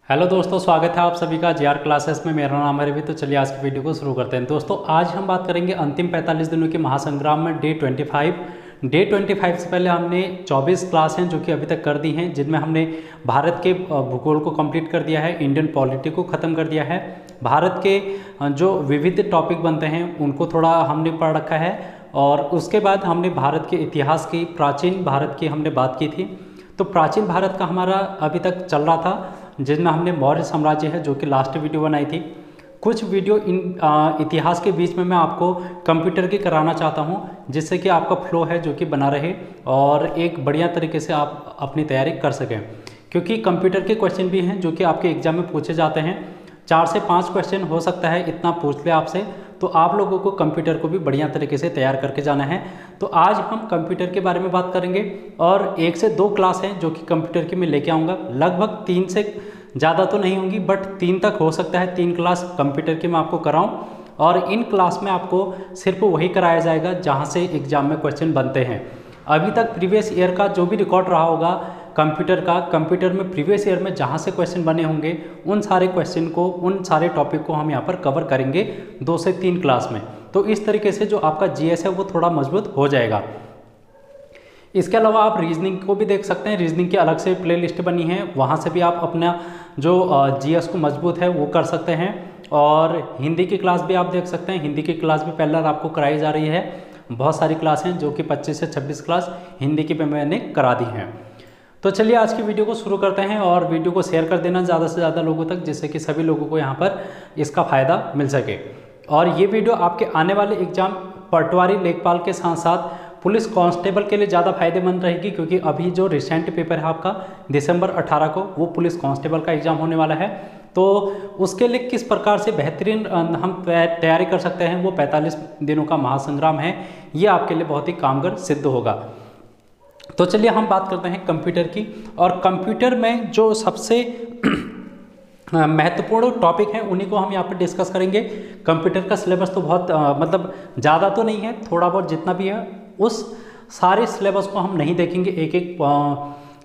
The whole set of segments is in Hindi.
हेलो दोस्तों, स्वागत है आप सभी का जीआर क्लासेस में। मेरा नाम है रवि। तो चलिए आज की वीडियो को शुरू करते हैं। दोस्तों आज हम बात करेंगे अंतिम 45 दिनों के महासंग्राम में डे 25। डे 25 से पहले हमने 24 क्लास हैं जो कि अभी तक कर दी हैं, जिनमें हमने भारत के भूगोल को कंप्लीट कर दिया है, इंडियन पॉलिटी को ख़त्म कर दिया है, भारत के जो विविध टॉपिक बनते हैं उनको थोड़ा हमने पढ़ रखा है, और उसके बाद हमने भारत के इतिहास की, प्राचीन भारत की हमने बात की थी। तो प्राचीन भारत का हमारा अभी तक चल रहा था, जिसमें हमने मौर्य साम्राज्य है जो कि लास्ट वीडियो बनाई थी। कुछ वीडियो इन इतिहास के बीच में मैं आपको कंप्यूटर की कराना चाहता हूं, जिससे कि आपका फ्लो है जो कि बना रहे और एक बढ़िया तरीके से आप अपनी तैयारी कर सकें। क्योंकि कंप्यूटर के क्वेश्चन भी हैं जो कि आपके एग्जाम में पूछे जाते हैं। 4 से 5 क्वेश्चन हो सकता है, इतना पूछ ले आपसे, तो आप लोगों को कंप्यूटर को भी बढ़िया तरीके से तैयार करके जाना है। तो आज हम कंप्यूटर के बारे में बात करेंगे और 1 से 2 क्लास हैं जो कि कंप्यूटर की मैं लेके आऊँगा। लगभग 3 से ज़्यादा तो नहीं होंगी, बट 3 तक हो सकता है। 3 क्लास कंप्यूटर की मैं आपको कराऊँ, और इन क्लास में आपको सिर्फ वही कराया जाएगा जहाँ से एग्जाम में क्वेश्चन बनते हैं। अभी तक प्रीवियस ईयर का जो भी रिकॉर्ड रहा होगा कंप्यूटर का, कंप्यूटर में प्रीवियस ईयर में जहाँ से क्वेश्चन बने होंगे उन सारे क्वेश्चन को, उन सारे टॉपिक को हम यहाँ पर कवर करेंगे 2 से 3 क्लास में। तो इस तरीके से जो आपका जीएस है वो थोड़ा मजबूत हो जाएगा। इसके अलावा आप रीजनिंग को भी देख सकते हैं। रीजनिंग की अलग से प्लेलिस्ट बनी है, वहाँ से भी आप अपना जो जीएस को मजबूत है वो कर सकते हैं। और हिंदी की क्लास भी आप देख सकते हैं। हिंदी की क्लास भी पहले आपको कराई जा रही है। बहुत सारी क्लास हैं जो कि 25 से 26 क्लास हिंदी की पे मैंने करा दी हैं। तो चलिए आज की वीडियो को शुरू करते हैं, और वीडियो को शेयर कर देना ज़्यादा से ज़्यादा लोगों तक, जिससे कि सभी लोगों को यहाँ पर इसका फ़ायदा मिल सके। और ये वीडियो आपके आने वाले एग्जाम पटवारी, लेखपाल के साथ साथ पुलिस कांस्टेबल के लिए ज़्यादा फायदेमंद रहेगी, क्योंकि अभी जो रिसेंट पेपर है आपका दिसंबर 18 को, वो पुलिस कांस्टेबल का एग्ज़ाम होने वाला है। तो उसके लिए किस प्रकार से बेहतरीन हम तैयारी कर सकते हैं, वो 45 दिनों का महासंग्राम है, ये आपके लिए बहुत ही कामगार सिद्ध होगा। तो चलिए हम बात करते हैं कंप्यूटर की। और कंप्यूटर में जो सबसे महत्वपूर्ण टॉपिक हैं उन्हीं को हम यहाँ पर डिस्कस करेंगे। कंप्यूटर का सिलेबस तो बहुत मतलब ज़्यादा तो नहीं है, थोड़ा बहुत जितना भी है उस सारे सिलेबस को हम नहीं देखेंगे एक एक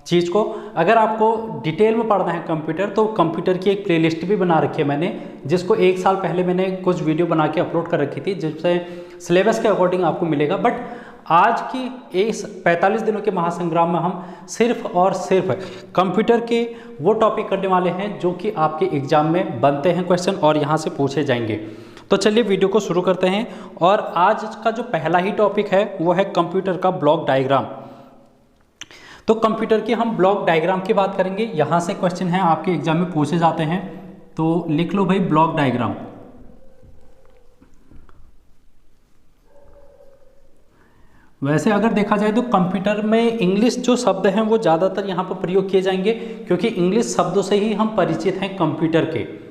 चीज़ को। अगर आपको डिटेल में पढ़ना है कंप्यूटर, तो कंप्यूटर की एक प्लेलिस्ट भी बना रखी है मैंने, जिसको 1 साल पहले मैंने कुछ वीडियो बना के अपलोड कर रखी थी, जिससे सिलेबस के अकॉर्डिंग आपको मिलेगा। बट आज की इस 45 दिनों के महासंग्राम में हम सिर्फ और सिर्फ कंप्यूटर के वो टॉपिक करने वाले हैं जो कि आपके एग्जाम में बनते हैं क्वेश्चन और यहाँ से पूछे जाएंगे। तो चलिए वीडियो को शुरू करते हैं। और आज का जो पहला ही टॉपिक है वो है कंप्यूटर का ब्लॉक डायग्राम। तो कंप्यूटर की हम ब्लॉक डायग्राम की बात करेंगे। यहाँ से क्वेश्चन है आपके एग्जाम में पूछे जाते हैं, तो लिख लो भाई ब्लॉक डायग्राम। वैसे अगर देखा जाए तो कंप्यूटर में इंग्लिश जो शब्द हैं वो ज़्यादातर यहाँ पर प्रयोग किए जाएंगे, क्योंकि इंग्लिश शब्दों से ही हम परिचित हैं कंप्यूटर के।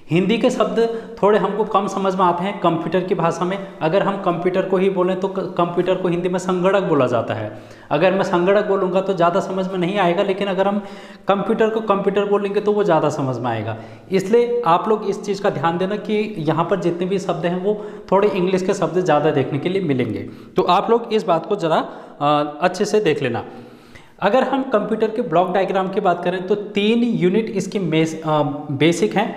हिंदी के शब्द थोड़े हमको कम समझ में आते हैं कंप्यूटर की भाषा में। अगर हम कंप्यूटर को ही बोलें तो कंप्यूटर को हिंदी में संगणक बोला जाता है। अगर मैं संगणक बोलूँगा तो ज़्यादा समझ में नहीं आएगा, लेकिन अगर हम कंप्यूटर को कंप्यूटर बोलेंगे तो वो ज़्यादा समझ में आएगा। इसलिए आप लोग इस चीज़ का ध्यान देना कि यहाँ पर जितने भी शब्द हैं वो थोड़े इंग्लिश के शब्द ज़्यादा देखने के लिए मिलेंगे। तो आप लोग इस बात को ज़रा अच्छे से देख लेना। अगर हम कंप्यूटर के ब्लॉक डायग्राम की बात करें तो 3 यूनिट इसकी बेसिक हैं।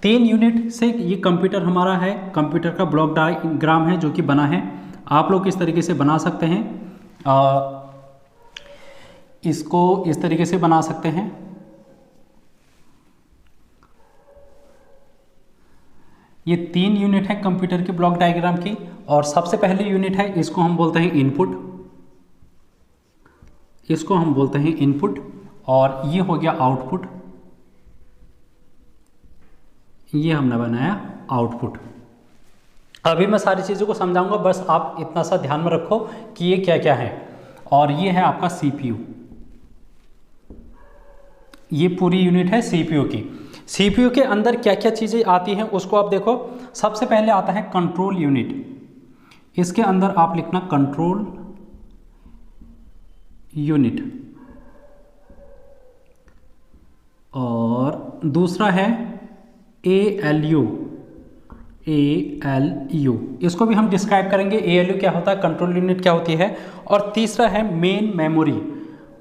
3 यूनिट से ये कंप्यूटर हमारा है, कंप्यूटर का ब्लॉक डायग्राम है जो कि बना है। आप लोग इस तरीके से बना सकते हैं, इसको इस तरीके से बना सकते हैं। ये 3 यूनिट है कंप्यूटर के ब्लॉक डायग्राम की। और सबसे पहले यूनिट है, इसको हम बोलते हैं इनपुट, इसको हम बोलते हैं इनपुट, और ये हो गया आउटपुट, ये हमने बनाया आउटपुट। अभी मैं सारी चीज़ों को समझाऊंगा, बस आप इतना सा ध्यान में रखो कि ये क्या क्या है। और ये है आपका सीपीयू, ये पूरी यूनिट है सीपीयू की। सीपीयू के अंदर क्या क्या चीज़ें आती हैं उसको आप देखो। सबसे पहले आता है कंट्रोल यूनिट, इसके अंदर आप लिखना कंट्रोल यूनिट। और दूसरा है ALU, इसको भी हम डिस्क्राइब करेंगे। ALU क्या होता है, कंट्रोल यूनिट क्या होती है। और तीसरा है मेन मेमोरी,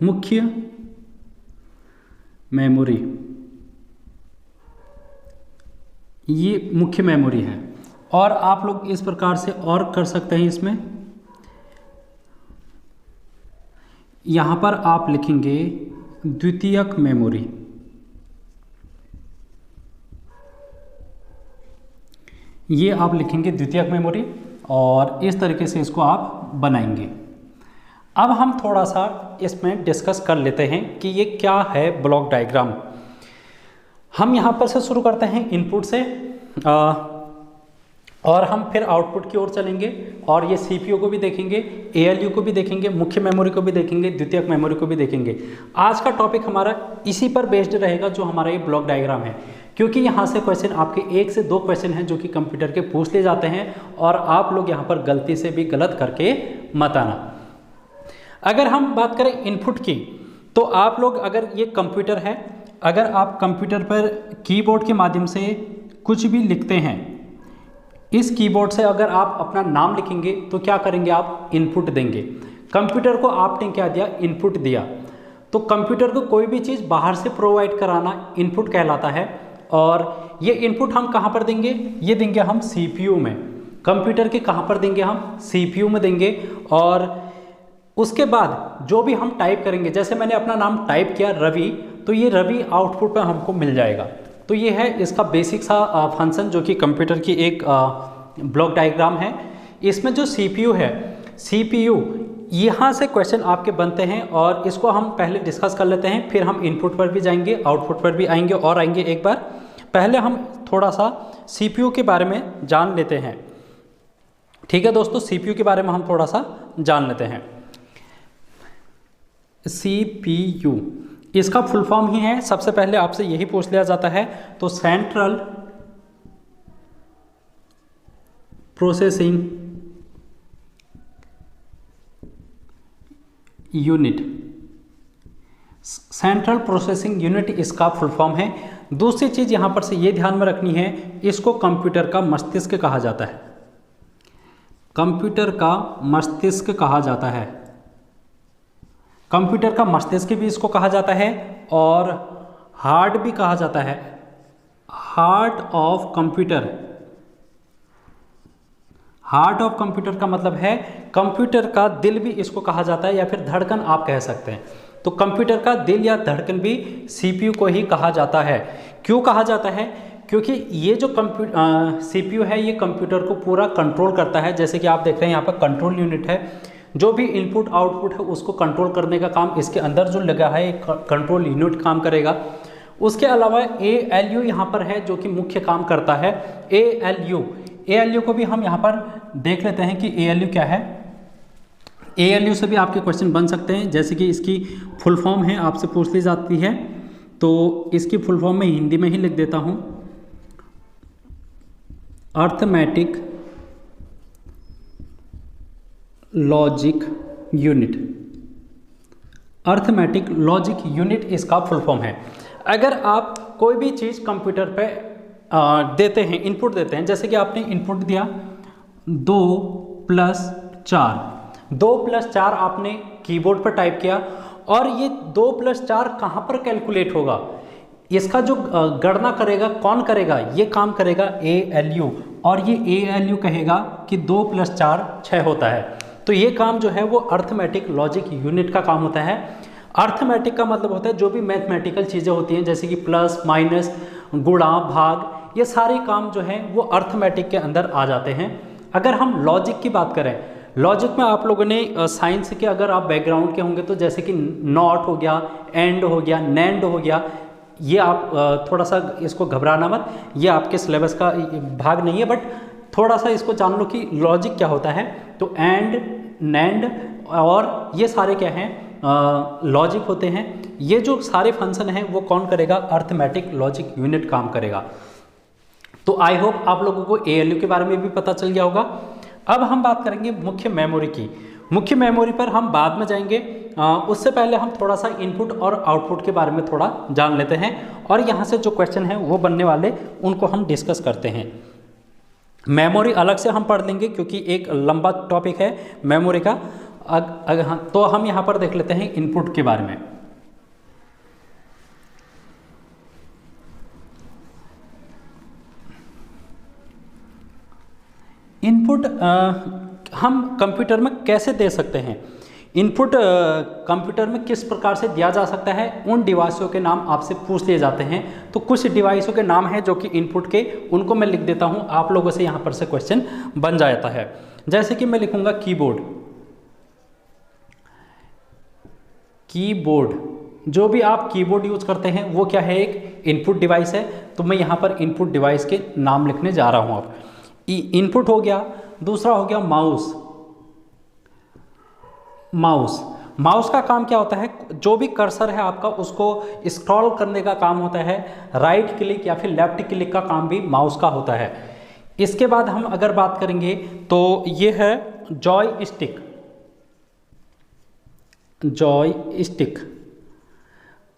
मुख्य मेमोरी। ये मुख्य मेमोरी है। और आप लोग इस प्रकार से और कर सकते हैं, इसमें यहाँ पर आप लिखेंगे द्वितीयक मेमोरी। ये आप लिखेंगे द्वितीयक मेमोरी और इस तरीके से इसको आप बनाएंगे। अब हम थोड़ा सा इसमें डिस्कस कर लेते हैं कि ये क्या है ब्लॉक डायग्राम। हम यहाँ पर से शुरू करते हैं इनपुट से और हम फिर आउटपुट की ओर चलेंगे और ये सीपीयू को भी देखेंगे, एएलयू को भी देखेंगे, मुख्य मेमोरी को भी देखेंगे, द्वितीयक मेमोरी को भी देखेंगे। आज का टॉपिक हमारा इसी पर बेस्ड रहेगा जो हमारा ये ब्लॉक डायग्राम है, क्योंकि यहाँ से क्वेश्चन आपके 1 से 2 क्वेश्चन हैं जो कि कंप्यूटर के पूछ ले जाते हैं और आप लोग यहाँ पर गलती से भी गलत करके मत आना। अगर हम बात करें इनपुट की, तो आप लोग अगर ये कंप्यूटर है, अगर आप कंप्यूटर पर कीबोर्ड के माध्यम से कुछ भी लिखते हैं, इस कीबोर्ड से अगर आप अपना नाम लिखेंगे तो क्या करेंगे, आप इनपुट देंगे। कंप्यूटर को आपने क्या दिया, इनपुट दिया। तो कंप्यूटर को कोई भी चीज़ बाहर से प्रोवाइड कराना इनपुट कहलाता है। और ये इनपुट हम कहाँ पर देंगे, ये देंगे हम सीपीयू में। कंप्यूटर के कहाँ पर देंगे, हम सीपीयू में देंगे। और उसके बाद जो भी हम टाइप करेंगे, जैसे मैंने अपना नाम टाइप किया रवि, तो ये रवि आउटपुट पर हमको मिल जाएगा। तो ये है इसका बेसिक सा फंक्शन जो कि कंप्यूटर की एक ब्लॉक डायग्राम है। इसमें जो सीपीयू है, सीपीयू यहाँ से क्वेश्चन आपके बनते हैं और इसको हम पहले डिस्कस कर लेते हैं, फिर हम इनपुट पर भी जाएंगे, आउटपुट पर भी आएंगे और आएंगे एक बार। पहले हम थोड़ा सा सीपीयू के बारे में जान लेते हैं। ठीक है दोस्तों, सीपीयू के बारे में हम थोड़ा सा जान लेते हैं। सीपीयू इसका फुल फॉर्म ही है, सबसे पहले आपसे यही पूछ लिया जाता है। तो central processing unit, central processing unit इसका फुल फॉर्म है। दूसरी चीज़ यहाँ पर से ये ध्यान में रखनी है, इसको कंप्यूटर का मस्तिष्क कहा जाता है। कंप्यूटर का मस्तिष्क कहा जाता है। कंप्यूटर का मस्तिष्क भी इसको कहा जाता है और हार्ट भी कहा जाता है। Heart of computer, heart of computer का मतलब है कंप्यूटर का दिल भी इसको कहा जाता है, या फिर धड़कन आप कह सकते हैं। तो कंप्यूटर का दिल या धड़कन भी सीपीयू को ही कहा जाता है। क्यों कहा जाता है, क्योंकि ये जो सीपीयू है ये कंप्यूटर को पूरा कंट्रोल करता है। जैसे कि आप देख रहे हैं यहाँ पर कंट्रोल यूनिट है, जो भी इनपुट आउटपुट है उसको कंट्रोल करने का काम इसके अंदर जो लगा है एक कंट्रोल यूनिट काम करेगा। उसके अलावा एएलयू यहाँ पर है जो कि मुख्य काम करता है। एएलयू को भी हम यहाँ पर देख लेते हैं कि एएलयू क्या है। एएलयू से भी आपके क्वेश्चन बन सकते हैं, जैसे कि इसकी फुल फॉर्म है, आपसे पूछ ली जाती है। तो इसकी फुल फॉर्म में हिंदी में ही लिख देता हूँ, arithmetic logic unit. Arithmetic logic unit इसका फुल फॉर्म है। अगर आप कोई भी चीज़ कंप्यूटर पे देते हैं, इनपुट देते हैं, जैसे कि आपने इनपुट दिया 2+4, 2+4 आपने कीबोर्ड पर टाइप किया और ये 2+4 कहाँ पर कैलकुलेट होगा, इसका जो गणना करेगा कौन करेगा, ये काम करेगा एएलयू। और ये एएलयू कहेगा कि 2+4 6 होता है। तो ये काम जो है वो अर्थमेटिक लॉजिक यूनिट का काम होता है। अर्थमेटिक का मतलब होता है जो भी मैथमेटिकल चीज़ें होती हैं, जैसे कि प्लस माइनस गुणा भाग, ये सारे काम जो हैं वो अर्थमेटिक के अंदर आ जाते हैं। अगर हम लॉजिक की बात करें, लॉजिक में आप लोगों ने साइंस के अगर आप बैकग्राउंड के होंगे तो जैसे कि नॉट हो गया, एंड हो गया, नैंड हो गया, ये आप थोड़ा सा इसको घबराना मत, ये आपके सिलेबस का भाग नहीं है, बट थोड़ा सा इसको जान लो कि लॉजिक क्या होता है। तो एंड, नैंड और ये सारे क्या हैं, लॉजिक होते हैं। ये जो सारे फंक्शन हैं वो कौन करेगा, अर्थमेटिक लॉजिक यूनिट काम करेगा। तो आई होप आप लोगों को एएलयू के बारे में भी पता चल गया होगा। अब हम बात करेंगे मुख्य मेमोरी की। मुख्य मेमोरी पर हम बाद में जाएंगे, उससे पहले हम थोड़ा सा इनपुट और आउटपुट के बारे में थोड़ा जान लेते हैं और यहाँ से जो क्वेश्चन हैं वो बनने वाले उनको हम डिस्कस करते हैं। मेमोरी अलग से हम पढ़ लेंगे क्योंकि एक लंबा टॉपिक है मेमोरी का। तो हम यहाँ पर देख लेते हैं इनपुट के बारे में। इनपुट हम कंप्यूटर में कैसे दे सकते हैं? इनपुट कंप्यूटर में किस प्रकार से दिया जा सकता है, उन डिवाइसों के नाम आपसे पूछ लिए जाते हैं। तो कुछ डिवाइसों के नाम हैं जो कि इनपुट के, उनको मैं लिख देता हूं, आप लोगों से यहाँ पर से क्वेश्चन बन जाता है। जैसे कि मैं लिखूंगा कीबोर्ड। कीबोर्ड, जो भी आप कीबोर्ड यूज करते हैं वो क्या है, एक इनपुट डिवाइस है। तो मैं यहाँ पर इनपुट डिवाइस के नाम लिखने जा रहा हूँ। अब इनपुट हो गया। दूसरा हो गया माउस। माउस का काम क्या होता है, जो भी कर्सर है आपका उसको स्क्रॉल करने का काम होता है। राइट क्लिक या फिर लेफ्ट क्लिक का काम भी माउस का होता है। इसके बाद हम अगर बात करेंगे तो ये है जॉय स्टिक।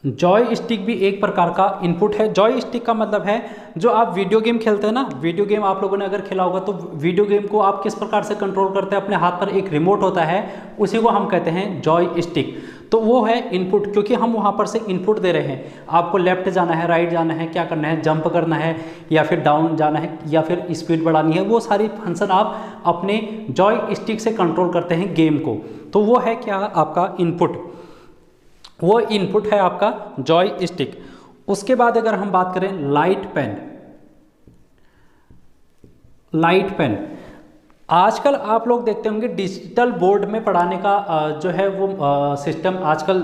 जॉय स्टिक भी एक प्रकार का इनपुट है। जॉय स्टिक का मतलब है जो आप वीडियो गेम खेलते हैं ना, वीडियो गेम आप लोगों ने अगर खेला होगा तो वीडियो गेम को आप किस प्रकार से कंट्रोल करते हैं, अपने हाथ पर एक रिमोट होता है, उसी को हम कहते हैं जॉय स्टिक। तो वो है इनपुट, क्योंकि हम वहाँ पर से इनपुट दे रहे हैं। आपको लेफ्ट जाना है, राइट जाना है, क्या करना है, जंप करना है या फिर डाउन जाना है या फिर स्पीड बढ़ानी है, वो सारी फंक्शन आप अपने जॉय स्टिक से कंट्रोल करते हैं गेम को। तो वो है क्या, आपका इनपुट, वो इनपुट है आपका जॉय स्टिक। उसके बाद अगर हम बात करें लाइट पेन, आजकल आप लोग देखते होंगे डिजिटल बोर्ड में पढ़ाने का जो है वो सिस्टम आजकल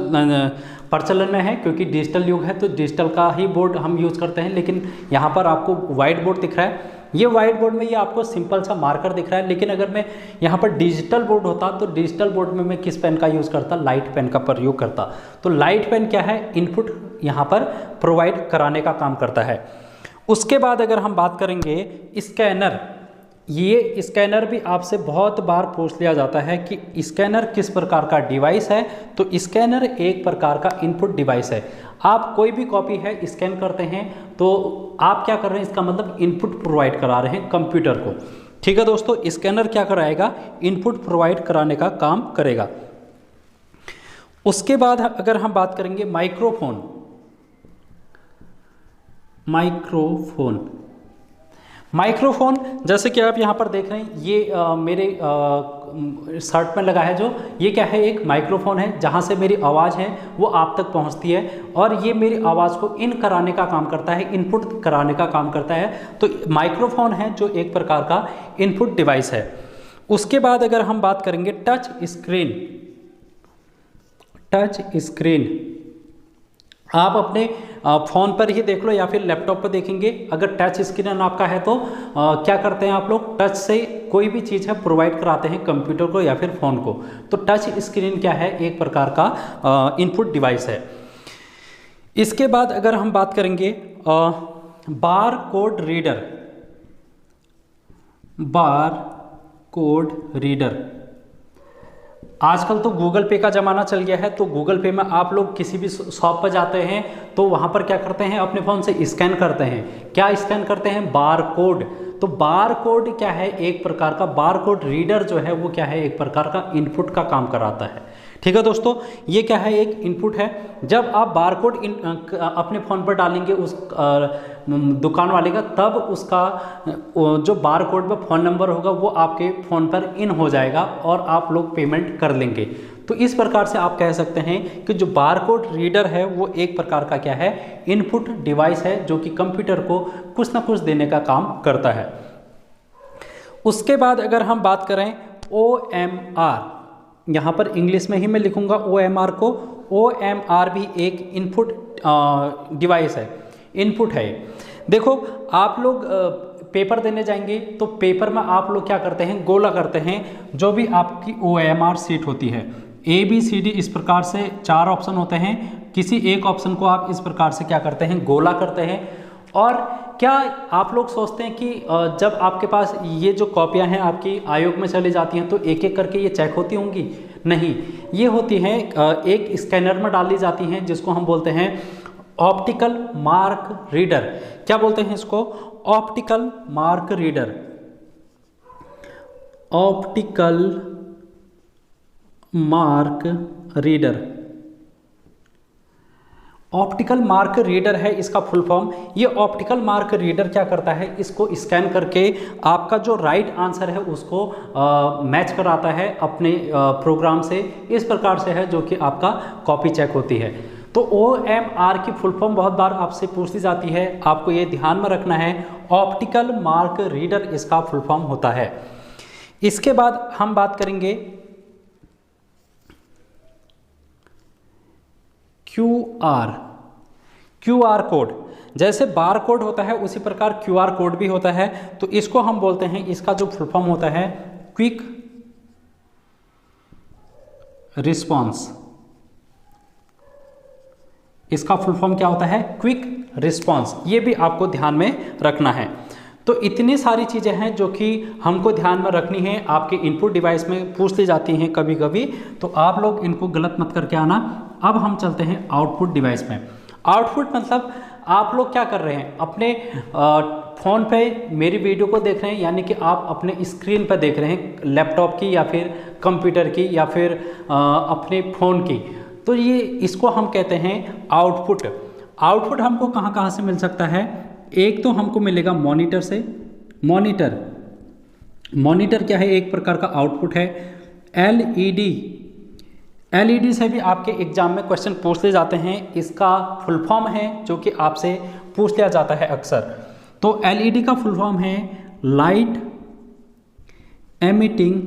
प्रचलन में है, क्योंकि डिजिटल युग है तो डिजिटल का ही बोर्ड हम यूज़ करते हैं। लेकिन यहाँ पर आपको वाइट बोर्ड दिख रहा है, ये वाइट बोर्ड में ये आपको सिंपल सा मार्कर दिख रहा है। लेकिन अगर मैं यहाँ पर डिजिटल बोर्ड होता तो डिजिटल बोर्ड में मैं किस पेन का यूज़ करता, लाइट पेन का प्रयोग करता। तो लाइट पेन क्या है, इनपुट यहाँ पर प्रोवाइड कराने का काम करता है। उसके बाद अगर हम बात करेंगे स्कैनर, ये स्कैनर भी आपसे बहुत बार पूछ लिया जाता है कि स्कैनर किस प्रकार का डिवाइस है। तो स्कैनर एक प्रकार का इनपुट डिवाइस है। आप कोई भी कॉपी है स्कैन करते हैं तो आप क्या कर रहे हैं, इसका मतलब इनपुट प्रोवाइड करा रहे हैं कंप्यूटर को। ठीक है दोस्तों, स्कैनर क्या कराएगा, इनपुट प्रोवाइड कराने का काम करेगा। उसके बाद अगर हम बात करेंगे माइक्रोफोन, जैसे कि आप यहाँ पर देख रहे हैं, ये मेरे शर्ट में लगा है जो, ये क्या है, एक माइक्रोफोन है जहाँ से मेरी आवाज़ है वो आप तक पहुँचती है और ये मेरी आवाज़ को इन कराने का काम करता है, इनपुट कराने का काम करता है। तो माइक्रोफोन है जो एक प्रकार का इनपुट डिवाइस है। उसके बाद अगर हम बात करेंगे टच स्क्रीन, आप अपने फ़ोन पर ही देख लो या फिर लैपटॉप पर देखेंगे, अगर टच स्क्रीन आपका है तो क्या करते हैं आप लोग, टच से कोई भी चीज़ है प्रोवाइड कराते हैं कंप्यूटर को या फिर फ़ोन को। तो टच स्क्रीन क्या है, एक प्रकार का इनपुट डिवाइस है। इसके बाद अगर हम बात करेंगे बार कोड रीडर, आजकल तो गूगल पे का ज़माना चल गया है। तो गूगल पे में आप लोग किसी भी शॉप पर जाते हैं तो वहाँ पर क्या करते हैं, अपने फ़ोन से स्कैन करते हैं। क्या स्कैन करते हैं, बार कोड। तो बार कोड क्या है, एक प्रकार का बार कोड रीडर जो है वो क्या है, एक प्रकार का इनपुट का काम कराता है। ठीक है दोस्तों, ये क्या है, एक इनपुट है। जब आप बार कोड अपने फ़ोन पर डालेंगे उस दुकान वाले का, तब उसका जो बार कोड में फ़ोन नंबर होगा वो आपके फ़ोन पर इन हो जाएगा और आप लोग पेमेंट कर लेंगे। तो इस प्रकार से आप कह सकते हैं कि जो बार कोड रीडर है वो एक प्रकार का क्या है, इनपुट डिवाइस है जो कि कंप्यूटर को कुछ ना कुछ देने का काम करता है। उसके बाद अगर हम बात करें OMR, यहाँ पर इंग्लिश में ही मैं लिखूंगा OMR को। OMR भी एक इनपुट डिवाइस है, इनपुट है। देखो आप लोग पेपर देने जाएंगे तो पेपर में आप लोग क्या करते हैं, गोला करते हैं। जो भी आपकी OMR सीट होती है, ABCD इस प्रकार से 4 ऑप्शन होते हैं, किसी एक ऑप्शन को आप इस प्रकार से क्या करते हैं, गोला करते हैं। और क्या आप लोग सोचते हैं कि जब आपके पास ये जो कॉपियां हैं आपकी आयोग में चली जाती हैं तो एक एक करके ये चेक होती होंगी? नहीं, ये होती हैं एक स्कैनर में डाली जाती हैं जिसको हम बोलते हैं ऑप्टिकल मार्क रीडर। क्या बोलते हैं इसको? Optical mark reader. Optical mark reader. Optical mark reader है इसका फुल फॉर्म। ये ऑप्टिकल मार्क रीडर क्या करता है, इसको स्कैन करके आपका जो राइट आंसर है उसको मैच कराता है अपने प्रोग्राम से। इस प्रकार से है जो कि आपका कॉपी चेक होती है। तो OMR की फुल फॉर्म बहुत बार आपसे पूछी जाती है, आपको ये ध्यान में रखना है। ऑप्टिकल मार्क रीडर इसका फुल फॉर्म होता है। इसके बाद हम बात करेंगे QR कोड। जैसे बार कोड होता है उसी प्रकार QR कोड भी होता है। तो इसको हम बोलते हैं, इसका जो फुल फॉर्म होता है क्विक रिस्पॉन्स। इसका फुल फॉर्म क्या होता है, क्विक रिस्पॉन्स। ये भी आपको ध्यान में रखना है। तो इतनी सारी चीज़ें हैं जो कि हमको ध्यान में रखनी है। आपके इनपुट डिवाइस में पूछ ली जाती हैं कभी कभी, तो आप लोग इनको गलत मत करके आना। अब हम चलते हैं आउटपुट डिवाइस में। आउटपुट मतलब आप लोग क्या कर रहे हैं, अपने फ़ोन पे मेरी वीडियो को देख रहे हैं, यानी कि आप अपने स्क्रीन पर देख रहे हैं, लैपटॉप की या फिर कंप्यूटर की या फिर अपने फ़ोन की। तो ये इसको हम कहते हैं आउटपुट। आउटपुट हमको कहाँ कहाँ से मिल सकता है, एक तो हमको मिलेगा मॉनिटर से। मॉनिटर क्या है, एक प्रकार का आउटपुट है। एलईडी से भी आपके एग्जाम में क्वेश्चन पूछे जाते हैं। इसका फुल फॉर्म है जो कि आपसे पूछ लिया जाता है अक्सर। तो एलईडी का फुल फॉर्म है लाइट एमिटिंग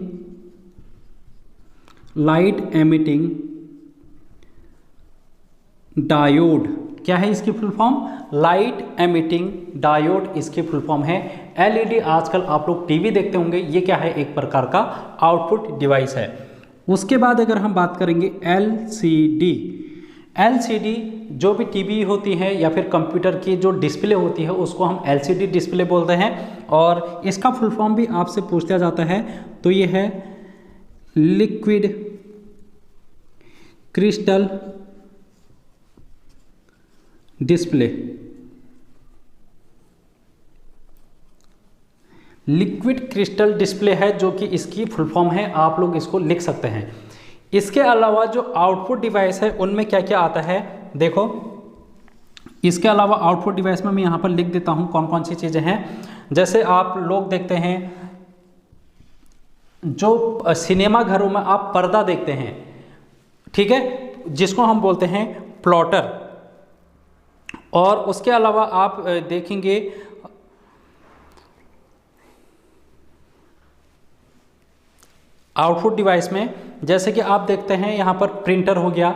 डायोड। क्या है इसकी full form, light emitting diode इसकी फुल फॉर्म है। एलईडी आजकल आप लोग टीवी देखते होंगे, ये क्या है, एक प्रकार का आउटपुट डिवाइस है। उसके बाद अगर हम बात करेंगे एलसीडी जो भी टीवी होती है या फिर कंप्यूटर की जो डिस्प्ले होती है उसको हम एलसीडी डिस्प्ले बोलते हैं। और इसका फुल फॉर्म भी आपसे पूछ लिया जाता है। तो ये है liquid crystal display. Liquid crystal display है जो कि इसकी फुल फॉर्म है, आप लोग इसको लिख सकते हैं। इसके अलावा जो आउटपुट डिवाइस है उनमें क्या क्या आता है, देखो इसके अलावा आउटपुट डिवाइस में मैं यहाँ पर लिख देता हूँ कौन कौन सी चीज़ें हैं। जैसे आप लोग देखते हैं जो सिनेमा घरों में आप पर्दा देखते हैं, ठीक है, जिसको हम बोलते हैं प्लॉटर। और उसके अलावा आप देखेंगे आउटपुट डिवाइस में, जैसे कि आप देखते हैं यहाँ पर प्रिंटर हो गया,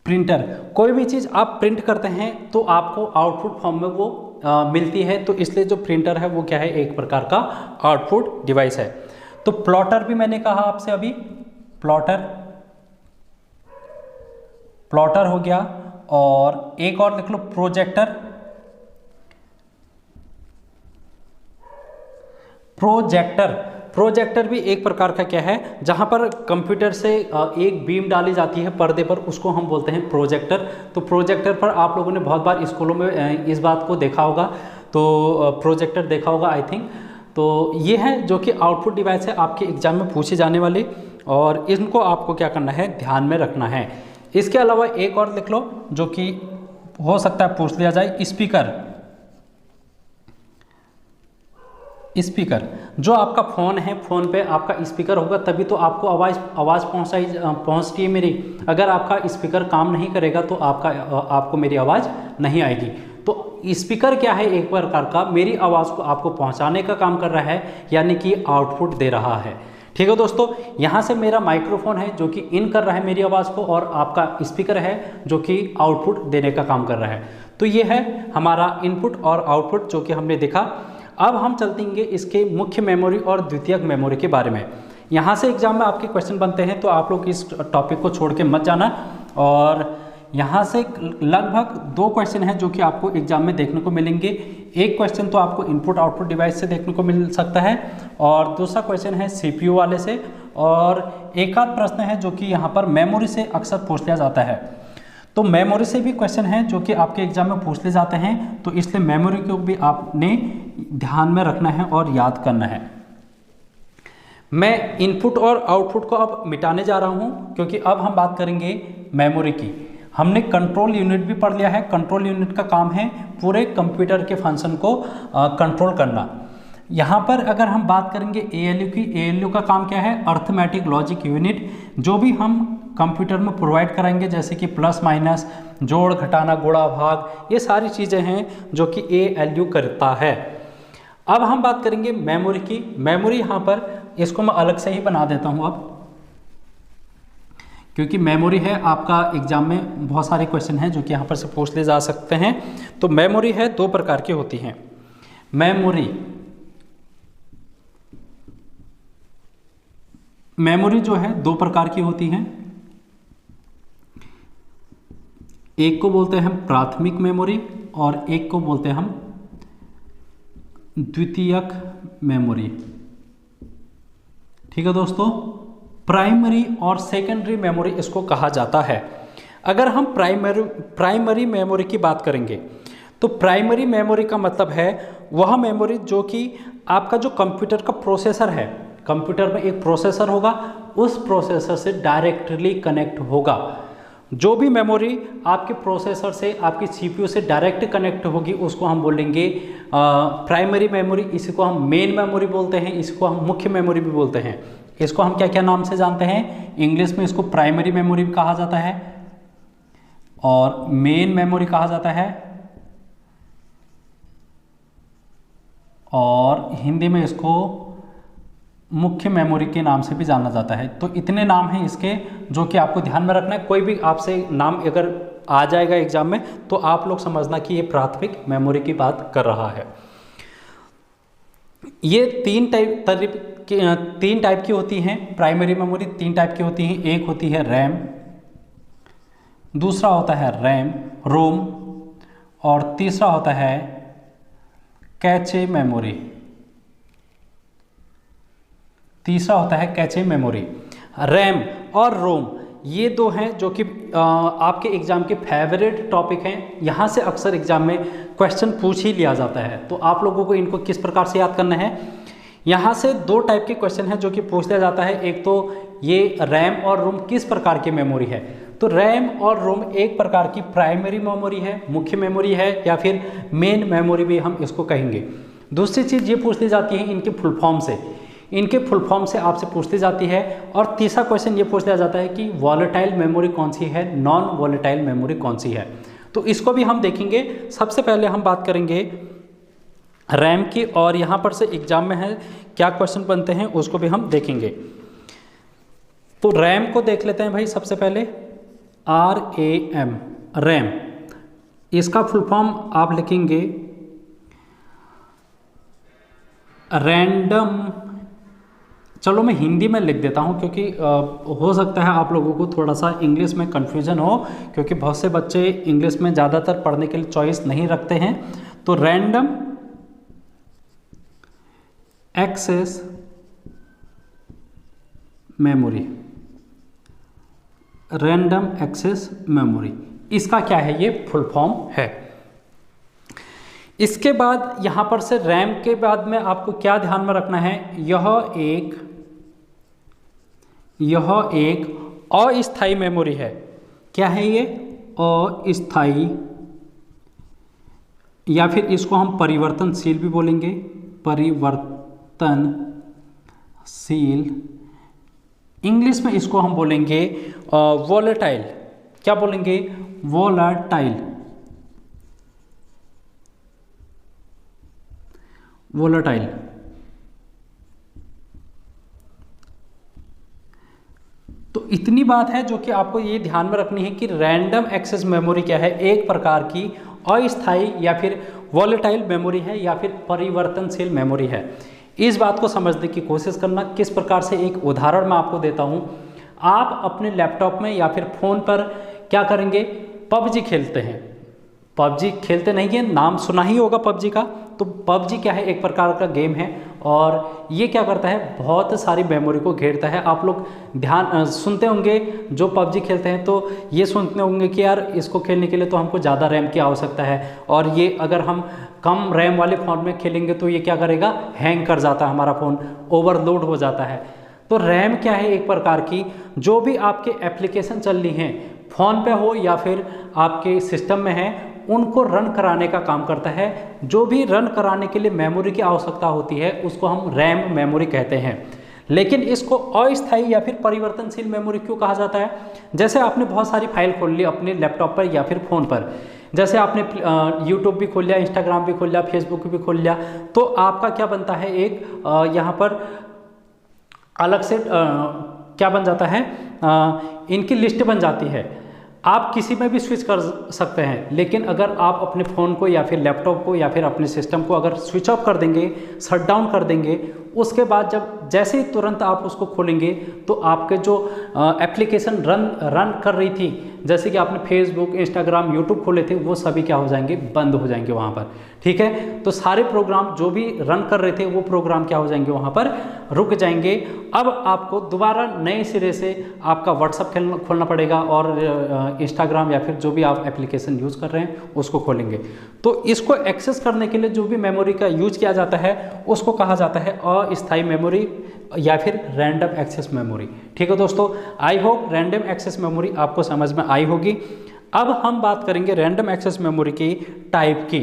प्रिंटर कोई भी चीज़ आप प्रिंट करते हैं तो आपको आउटपुट फॉर्म में वो मिलती है। तो इसलिए जो प्रिंटर है वो क्या है, एक प्रकार का आउटपुट डिवाइस है। तो प्लॉटर भी मैंने कहा आपसे अभी, प्लॉटर हो गया। और एक और लिख लो प्रोजेक्टर भी एक प्रकार का क्या है, जहां पर कंप्यूटर से एक बीम डाली जाती है पर्दे पर, उसको हम बोलते हैं प्रोजेक्टर। तो प्रोजेक्टर पर आप लोगों ने बहुत बार स्कूलों में इस बात को देखा होगा, तो प्रोजेक्टर देखा होगा आई थिंक। तो ये है जो कि आउटपुट डिवाइस है आपके एग्जाम में पूछे जाने वाले, और इनको आपको क्या करना है, ध्यान में रखना है। इसके अलावा एक और लिख लो जो कि हो सकता है पूछ लिया जाए, स्पीकर। जो आपका फ़ोन है, फ़ोन पे आपका स्पीकर होगा तभी तो आपको आवाज़ पहुंचती है मेरी। अगर आपका स्पीकर काम नहीं करेगा तो आपको मेरी आवाज़ नहीं आएगी। तो स्पीकर क्या है, एक प्रकार का मेरी आवाज़ को आपको पहुंचाने का काम कर रहा है, यानी कि आउटपुट दे रहा है। ठीक है दोस्तों, यहाँ से मेरा माइक्रोफोन है जो कि इन कर रहा है मेरी आवाज़ को, और आपका स्पीकर है जो कि आउटपुट देने का काम कर रहा है। तो ये है हमारा इनपुट और आउटपुट जो कि हमने देखा। अब हम चलतेंगे इसके मुख्य मेमोरी और द्वितीयक मेमोरी के बारे में। यहाँ से एग्जाम में आपके क्वेश्चन बनते हैं, तो आप लोग इस टॉपिक को छोड़ के मत जाना। और यहाँ से लगभग 2 क्वेश्चन हैं जो कि आपको एग्जाम में देखने को मिलेंगे। एक क्वेश्चन तो आपको इनपुट आउटपुट डिवाइस से देखने को मिल सकता है, और दूसरा क्वेश्चन है CPU वाले से, और एक आध प्रश्न है जो कि यहाँ पर मेमोरी से अक्सर पूछ लिया जाता है। तो मेमोरी से भी क्वेश्चन हैं जो कि आपके एग्जाम में पूछ ले जाते हैं, तो इसलिए मेमोरी को भी आपने ध्यान में रखना है और याद करना है। मैं इनपुट और आउटपुट को अब मिटाने जा रहा हूँ, क्योंकि अब हम बात करेंगे मेमोरी की। हमने कंट्रोल यूनिट भी पढ़ लिया है। कंट्रोल यूनिट का काम है पूरे कंप्यूटर के फंक्शन को कंट्रोल करना। यहाँ पर अगर हम बात करेंगे ALU की, ALU का काम क्या है, अर्थमेटिक लॉजिक यूनिट। जो भी हम कंप्यूटर में प्रोवाइड कराएंगे, जैसे कि प्लस माइनस, जोड़ घटाना, गुणा भाग, ये सारी चीज़ें हैं जो कि ALU करता है। अब हम बात करेंगे मेमोरी की। मेमोरी यहाँ पर इसको मैं अलग से ही बना देता हूँ अब, क्योंकि मेमोरी है आपका एग्जाम में बहुत सारे क्वेश्चन हैं जो कि यहाँ पर से पूछ ले जा सकते हैं। तो मेमोरी है, दो प्रकार की होती हैं। मेमोरी जो है दो प्रकार की होती हैं। एक को बोलते हैं हम प्राथमिक मेमोरी और एक को बोलते हैं हम द्वितीयक मेमोरी। ठीक है दोस्तों, प्राइमरी और सेकेंडरी मेमोरी इसको कहा जाता है। अगर हम प्राइमरी मेमोरी की बात करेंगे तो प्राइमरी मेमोरी का मतलब है वह मेमोरी जो कि आपका जो कंप्यूटर का प्रोसेसर है, कंप्यूटर में एक प्रोसेसर होगा, उस प्रोसेसर से डायरेक्टली कनेक्ट होगा। जो भी मेमोरी आपके प्रोसेसर से, आपकी CPU से डायरेक्ट कनेक्ट होगी उसको हम बोलेंगे प्राइमरी मेमोरी। इसी को हम मेन मेमोरी बोलते हैं, इसको हम मुख्य मेमोरी भी बोलते हैं। इसको हम क्या क्या नाम से जानते हैं? इंग्लिश में इसको प्राइमरी मेमोरी भी कहा जाता है और मेन मेमोरी कहा जाता है, और हिंदी में इसको मुख्य मेमोरी के नाम से भी जाना जाता है। तो इतने नाम हैं इसके जो कि आपको ध्यान में रखना है। कोई भी आपसे नाम अगर आ जाएगा एग्जाम में तो आप लोग समझना कि ये प्राथमिक मेमोरी की बात कर रहा है। ये तीन टाइप की होती हैं प्राइमरी मेमोरी। तीन टाइप की होती हैं। एक होती है रैम, दूसरा होता है रोम, और तीसरा होता है कैचे मेमोरी। रैम और रोम ये दो हैं जो कि आपके एग्जाम के फेवरेट टॉपिक हैं। यहाँ से अक्सर एग्जाम में क्वेश्चन पूछ ही लिया जाता है। तो आप लोगों को इनको किस प्रकार से याद करना है? यहाँ से दो टाइप के क्वेश्चन हैं जो कि पूछ लिया जाता है। एक तो ये रैम और रोम किस प्रकार की मेमोरी है। तो रैम और रोम एक प्रकार की प्राइमरी मेमोरी है, मुख्य मेमोरी है, या फिर मेन मेमोरी भी हम इसको कहेंगे। दूसरी चीज़ ये पूछ ली जाती है इनके फुल फॉर्म से आपसे पूछती जाती है। और तीसरा क्वेश्चन ये पूछ लिया जाता है कि वॉलेटाइल मेमोरी कौन सी है, नॉन वॉलेटाइल मेमोरी कौन सी है। तो इसको भी हम देखेंगे। सबसे पहले हम बात करेंगे रैम की, और यहाँ पर से एग्जाम में है क्या क्वेश्चन बनते हैं उसको भी हम देखेंगे। तो रैम को देख लेते हैं भाई। सबसे पहले RAM, रैम, इसका फुल फॉर्म आप लिखेंगे रैंडम। चलो मैं हिंदी में लिख देता हूँ, क्योंकि हो सकता है आप लोगों को थोड़ा सा इंग्लिश में कन्फ्यूजन हो, क्योंकि बहुत से बच्चे इंग्लिश में ज़्यादातर पढ़ने के लिए चॉइस नहीं रखते हैं। तो रैंडम एक्सेस मेमोरी, इसका क्या है? ये फुल फॉर्म है। इसके बाद यहाँ पर से रैम के बाद में आपको क्या ध्यान में रखना है? यह एक अस्थायी मेमोरी है। क्या है ये? अस्थायी, या फिर इसको हम परिवर्तनशील भी बोलेंगे, परिवर्तनशील। इंग्लिश में इसको हम बोलेंगे वोलेटाइल। क्या बोलेंगे? वोलेटाइल। तो इतनी बात है जो कि आपको ये ध्यान में रखनी है कि रैंडम एक्सेस मेमोरी क्या है? एक प्रकार की अस्थायी या फिर वॉलेटाइल मेमोरी है, या फिर परिवर्तनशील मेमोरी है। इस बात को समझने की कोशिश करना। किस प्रकार से? एक उदाहरण मैं आपको देता हूँ। आप अपने लैपटॉप में या फिर फ़ोन पर क्या करेंगे? PUBG खेलते हैं। PUBG खेलते नहीं है, नाम सुना ही होगा PUBG का। तो PUBG क्या है? एक प्रकार का गेम है, और ये क्या करता है? बहुत सारी मेमोरी को घेरता है। आप लोग सुनते होंगे जो PUBG खेलते हैं, तो ये सुनते होंगे कि यार इसको खेलने के लिए तो हमको ज़्यादा रैम की आवश्यकता है, और ये अगर हम कम रैम वाले फ़ोन में खेलेंगे तो ये क्या करेगा? हैंग कर जाता है, हमारा फ़ोन ओवरलोड हो जाता है। तो रैम क्या है, एक प्रकार की जो भी आपके एप्लीकेशन चल रही हैं फ़ोन पे हो या फिर आपके सिस्टम में है, उनको रन कराने का काम करता है। जो भी रन कराने के लिए मेमोरी की आवश्यकता होती है उसको हम रैम मेमोरी कहते हैं। लेकिन इसको अस्थायी या फिर परिवर्तनशील मेमोरी क्यों कहा जाता है? जैसे आपने बहुत सारी फाइल खोल ली अपने लैपटॉप पर या फिर फ़ोन पर, जैसे आपने यूट्यूब भी खोल लिया, इंस्टाग्राम भी खोल लिया, फेसबुक भी खोल लिया, तो आपका क्या बनता है, एक यहाँ पर अलग से क्या बन जाता है, इनकी लिस्ट बन जाती है। आप किसी में भी स्विच कर सकते हैं, लेकिन अगर आप अपने फ़ोन को या फिर लैपटॉप को या फिर अपने सिस्टम को अगर स्विच ऑफ कर देंगे, शट डाउन कर देंगे, उसके बाद जैसे ही तुरंत आप उसको खोलेंगे तो आपके जो एप्लीकेशन रन कर रही थी, जैसे कि आपने फेसबुक, इंस्टाग्राम, यूट्यूब खोले थे, वो सभी क्या हो जाएंगे, बंद हो जाएंगे वहाँ पर। ठीक है, तो सारे प्रोग्राम जो भी रन कर रहे थे वो प्रोग्राम क्या हो जाएंगे, वहाँ पर रुक जाएंगे। अब आपको दोबारा नए सिरे से आपका व्हाट्सअप खोलना पड़ेगा और इंस्टाग्राम या फिर जो भी आप एप्लीकेशन यूज़ कर रहे हैं उसको खोलेंगे। तो इसको एक्सेस करने के लिए जो भी मेमोरी का यूज किया जाता है उसको कहा जाता है अस्थायी मेमोरी या फिर रैंडम एक्सेस मेमोरी। ठीक है दोस्तों, I hope random access memory आपको समझ में आई होगी। अब हम बात करेंगे रैंडम एक्सेस मेमोरी की टाइप की।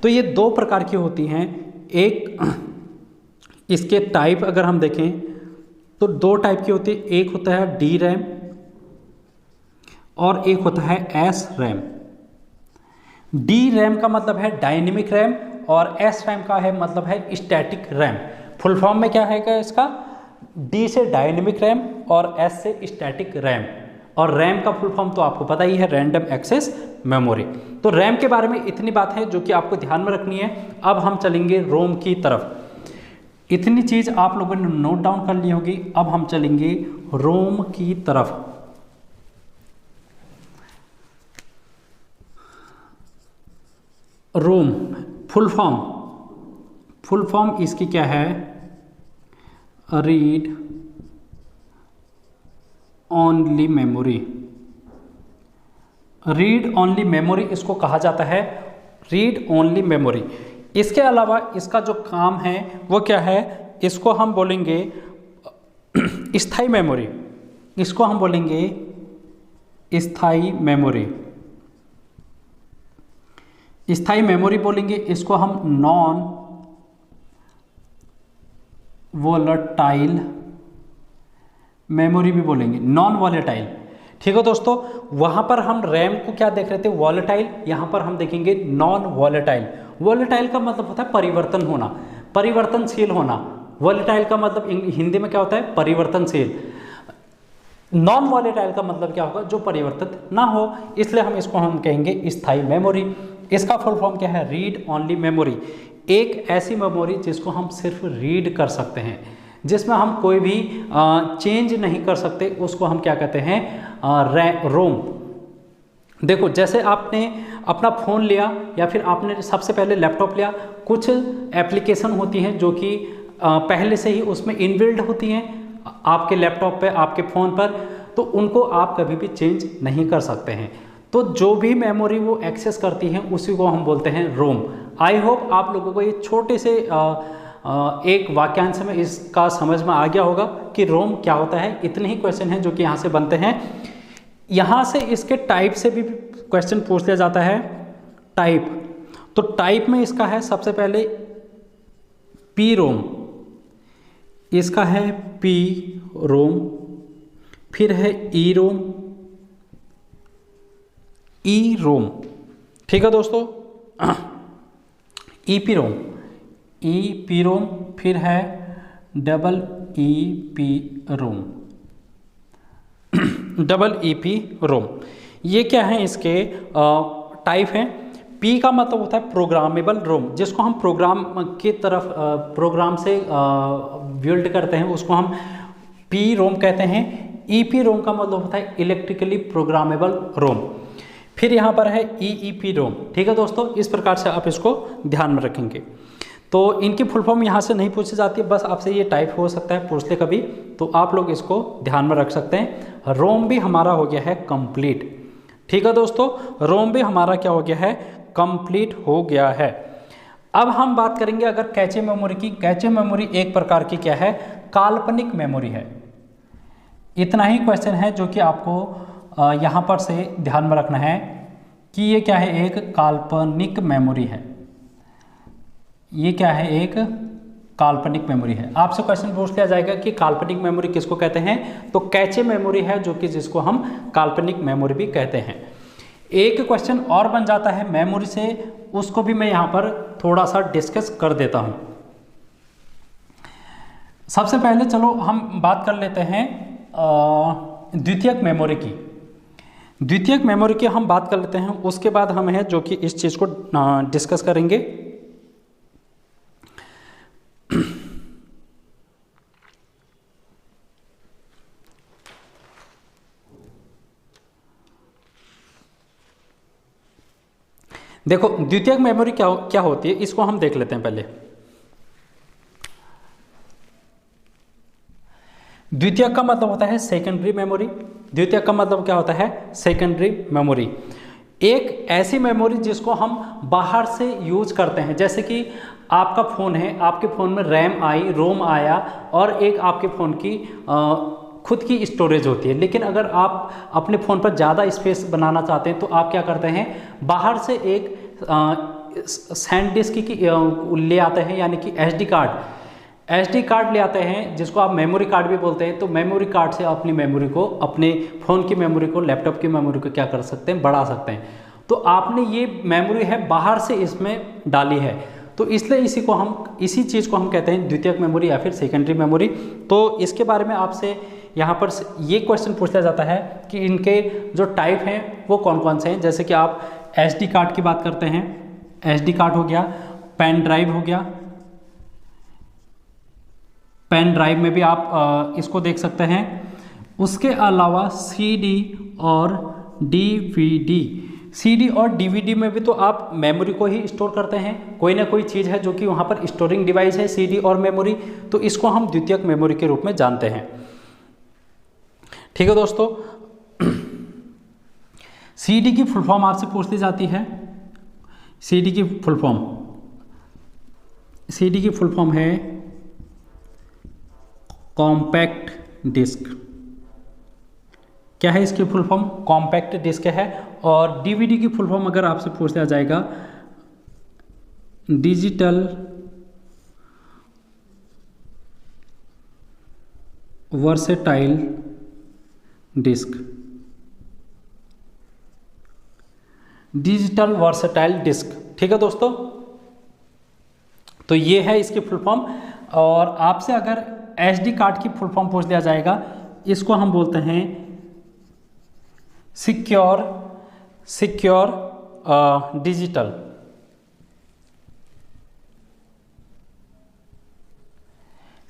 तो ये दो प्रकार की होती हैं। एक इसके टाइप अगर हम देखें तो दो टाइप की होती है, एक होता है डी रैम और एक होता है एस रैम। डी रैम का मतलब है डायनेमिक रैम और एस रैम का है मतलब है स्टैटिक रैम। फुल फॉर्म में क्या है इसका, डी से डायनेमिक रैम और एस से स्टैटिक रैम। और रैम का फुल फॉर्म तो आपको पता ही है, रैंडम एक्सेस मेमोरी। तो रैम के बारे में इतनी बात है जो कि आपको ध्यान में रखनी है। अब हम चलेंगे रोम की तरफ। इतनी चीज़ आप लोगों ने नोट डाउन कर ली होगी। अब हम चलेंगे रोम की तरफ। रोम फुल फॉर्म इसकी क्या है, read only memory. Read only memory इसको कहा जाता है, रीड ओनली मेमोरी। इसके अलावा इसका जो काम है वो क्या है, इसको हम बोलेंगे स्थायी मेमोरी। इसको हम बोलेंगे स्थायी मेमोरी। स्थायी मेमोरी बोलेंगे, इसको हम नॉन वोलेटाइल मेमोरी भी बोलेंगे, नॉन वॉलेटाइल। ठीक है दोस्तों, वहाँ पर हम रैम को क्या देख रहे थे, वॉलेटाइल, यहाँ पर हम देखेंगे नॉन वॉलेटाइल। वॉलेटाइल का मतलब होता है परिवर्तन होना, परिवर्तनशील होना। वॉलेटाइल का मतलब हिंदी में क्या होता है, परिवर्तनशील। नॉन वॉलेटाइल का मतलब क्या होगा, जो परिवर्तित ना हो, इसलिए हम कहेंगे स्थायी मेमोरी। इसका फुल फॉर्म क्या है, रीड ओनली मेमोरी। एक ऐसी मेमोरी जिसको हम सिर्फ रीड कर सकते हैं, जिसमें हम कोई भी चेंज नहीं कर सकते, उसको हम क्या कहते हैं, रोम। देखो, जैसे आपने अपना फ़ोन लिया या फिर आपने सबसे पहले लैपटॉप लिया, कुछ एप्लीकेशन होती हैं जो कि पहले से ही उसमें इनबिल्ड होती हैं आपके लैपटॉप पे, आपके फ़ोन पर, तो उनको आप कभी भी चेंज नहीं कर सकते हैं। तो जो भी मेमोरी वो एक्सेस करती हैं उसी को हम बोलते हैं रोम। आई होप आप लोगों को ये छोटे से एक वाक्यांश में इसका समझ में आ गया होगा कि रोम क्या होता है। इतने ही क्वेश्चन हैं जो कि यहाँ से बनते हैं। यहाँ से इसके टाइप से भी क्वेश्चन पूछ लिया जाता है। टाइप, तो टाइप में इसका है सबसे पहले पी रोम, इसका है पी रोम, फिर है ई रोम, ई रोम। ठीक है दोस्तों, E P ROM, E P ROM, फिर है double E P ROM, double E P ROM. ये क्या है, इसके टाइप हैं। पी का मतलब होता है प्रोग्रामेबल रोम, जिसको हम प्रोग्राम की तरफ प्रोग्राम से बिल्ड करते हैं, उसको हम पी रोम कहते हैं। ई पी रोम का मतलब होता है इलेक्ट्रिकली प्रोग्रामेबल रोम। फिर यहाँ पर है ई पी रोम। ठीक है दोस्तों, इस प्रकार से आप इसको ध्यान में रखेंगे। तो इनकी फुल फॉर्म यहाँ से नहीं पूछी जाती है, बस आपसे ये टाइप हो सकता है पूछ ले कभी, तो आप लोग इसको ध्यान में रख सकते हैं। रोम भी हमारा हो गया है कंप्लीट। ठीक है दोस्तों, रोम भी हमारा क्या हो गया है, कंप्लीट हो गया है। अब हम बात करेंगे अगर कैचे मेमोरी की। कैचे मेमोरी एक प्रकार की क्या है, काल्पनिक मेमोरी है। इतना ही क्वेश्चन है जो कि आपको यहाँ पर से ध्यान में रखना है कि ये क्या है, एक काल्पनिक मेमोरी है। ये क्या है, एक काल्पनिक मेमोरी है। आपसे क्वेश्चन पूछ लिया जाएगा कि काल्पनिक मेमोरी किसको कहते हैं, तो कैचे मेमोरी है जो कि जिसको हम काल्पनिक मेमोरी भी कहते हैं। एक क्वेश्चन और बन जाता है मेमोरी से, उसको भी मैं यहाँ पर थोड़ा सा डिस्कस कर देता हूँ। सबसे पहले चलो हम बात कर लेते हैं द्वितीयक मेमोरी की। द्वितीयक मेमोरी की हम बात कर लेते हैं, उसके बाद हम है जो कि इस चीज़ को डिस्कस करेंगे। देखो द्वितीयक मेमोरी क्या होती है, इसको हम देख लेते हैं पहले। द्वितीयक का मतलब होता है सेकेंडरी मेमोरी। द्वितीयक का मतलब क्या होता है, सेकेंडरी मेमोरी। एक ऐसी मेमोरी जिसको हम बाहर से यूज करते हैं, जैसे कि आपका फ़ोन है, आपके फ़ोन में रैम आई, रोम आया और एक आपके फ़ोन की खुद की स्टोरेज होती है। लेकिन अगर आप अपने फ़ोन पर ज़्यादा स्पेस बनाना चाहते हैं तो आप क्या करते हैं, बाहर से एक सैंड डिस्क की ले आते हैं, यानी कि एसडी कार्ड ले आते हैं, जिसको आप मेमोरी कार्ड भी बोलते हैं। तो मेमोरी कार्ड से अपनी मेमोरी को, अपने फ़ोन की मेमोरी को, लैपटॉप की मेमोरी को क्या कर सकते हैं, बढ़ा सकते हैं। तो आपने ये मेमोरी है बाहर से इसमें डाली है, तो इसलिए इसी चीज़ को हम कहते हैं द्वितीयक मेमोरी या फिर सेकेंडरी मेमोरी। तो इसके बारे में आपसे यहाँ पर ये क्वेश्चन पूछा जाता है कि इनके जो टाइप हैं वो कौन कौन से हैं। जैसे कि आप एसडी कार्ड की बात करते हैं, एसडी कार्ड हो गया, पेन ड्राइव हो गया। पेन ड्राइव में भी आप इसको देख सकते हैं। उसके अलावा सीडी और डीवीडी। सीडी और डीवीडी में भी तो आप मेमोरी को ही स्टोर करते हैं, कोई ना कोई चीज़ है जो कि वहाँ पर स्टोरिंग डिवाइस है, सीडी और मेमोरी। तो इसको हम द्वितीयक मेमोरी के रूप में जानते हैं। ठीक है दोस्तों, सीडी की फुल फॉर्म आपसे पूछ ली जाती है। सीडी की फुल फॉर्म है कॉम्पैक्ट डिस्क। क्या है इसकी फुल फॉर्म, कॉम्पैक्ट डिस्क है। और डीवीडी की फुल फॉर्म अगर आपसे पूछ लिया जाएगा, digital versatile disc. Digital versatile disc. ठीक है दोस्तों, तो ये है इसकी फुल फॉर्म। और आपसे अगर एसडी कार्ड की फुल फॉर्म पूछ दिया जाएगा, इसको हम बोलते हैं सिक्योर डिजिटल।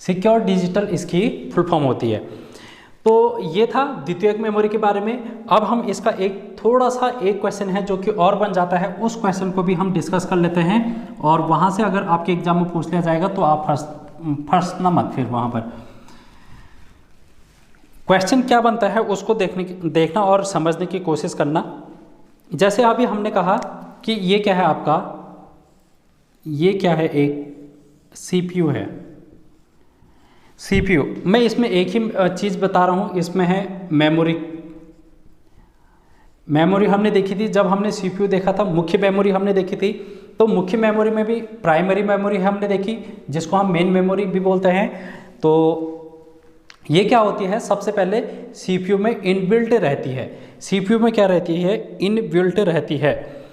सिक्योर डिजिटल इसकी फुल फॉर्म होती है। तो ये था द्वितीयक मेमोरी के बारे में। अब हम इसका एक क्वेश्चन है जो कि और बन जाता है, उस क्वेश्चन को भी हम डिस्कस कर लेते हैं। और वहाँ से अगर आपके एग्जाम में पूछ लिया जाएगा तो आप फंसना मत फिर वहाँ पर। क्वेश्चन क्या बनता है उसको देखना और समझने की कोशिश करना। जैसे अभी हमने कहा कि ये क्या है आपका, ये क्या है, एक सीपीयू है। सीपीयू मैं इसमें एक ही चीज़ बता रहा हूँ, इसमें है मेमोरी हमने देखी थी जब हमने सीपीयू देखा था। मुख्य मेमोरी हमने देखी थी, तो मुख्य मेमोरी में भी प्राइमरी मेमोरी हमने देखी, जिसको हम मेन मेमोरी भी बोलते हैं। तो ये क्या होती है, सबसे पहले सीपीयू में इनबिल्ट रहती है। सीपीयू में क्या रहती है, इनबिल्ट रहती है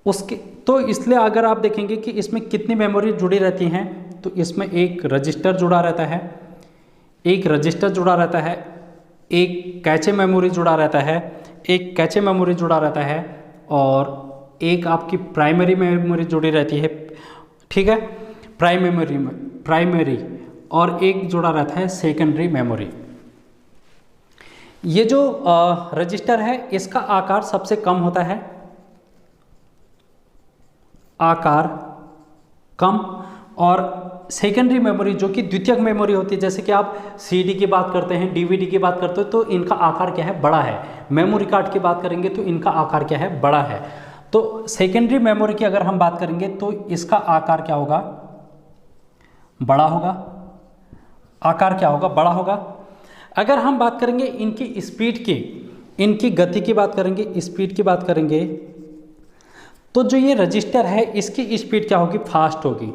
उसके। तो इसलिए अगर आप देखेंगे कि इसमें कितनी मेमोरी जुड़ी रहती हैं, तो इसमें एक रजिस्टर जुड़ा रहता है, एक कैचे मेमोरी जुड़ा रहता है, और एक आपकी प्राइमरी मेमोरी जुड़ी रहती है। ठीक है, प्राइमरी और एक जुड़ा रहता है सेकेंडरी मेमोरी। ये जो रजिस्टर है इसका आकार सबसे कम होता है, आकार कम। और सेकेंडरी मेमोरी जो कि द्वितीयक मेमोरी होती है, जैसे कि आप सीडी की बात करते हैं, डीवीडी की बात करते हो, तो इनका आकार क्या है, बड़ा है। मेमोरी कार्ड की बात करेंगे तो इनका आकार क्या है, बड़ा है। तो सेकेंडरी मेमोरी की अगर हम बात करेंगे तो इसका आकार क्या होगा, बड़ा होगा। आकार क्या होगा, बड़ा होगा। अगर हम बात करेंगे इनकी स्पीड की, इनकी गति की बात करेंगे, स्पीड की बात करेंगे, तो जो ये रजिस्टर है इसकी स्पीड क्या होगी, फास्ट होगी।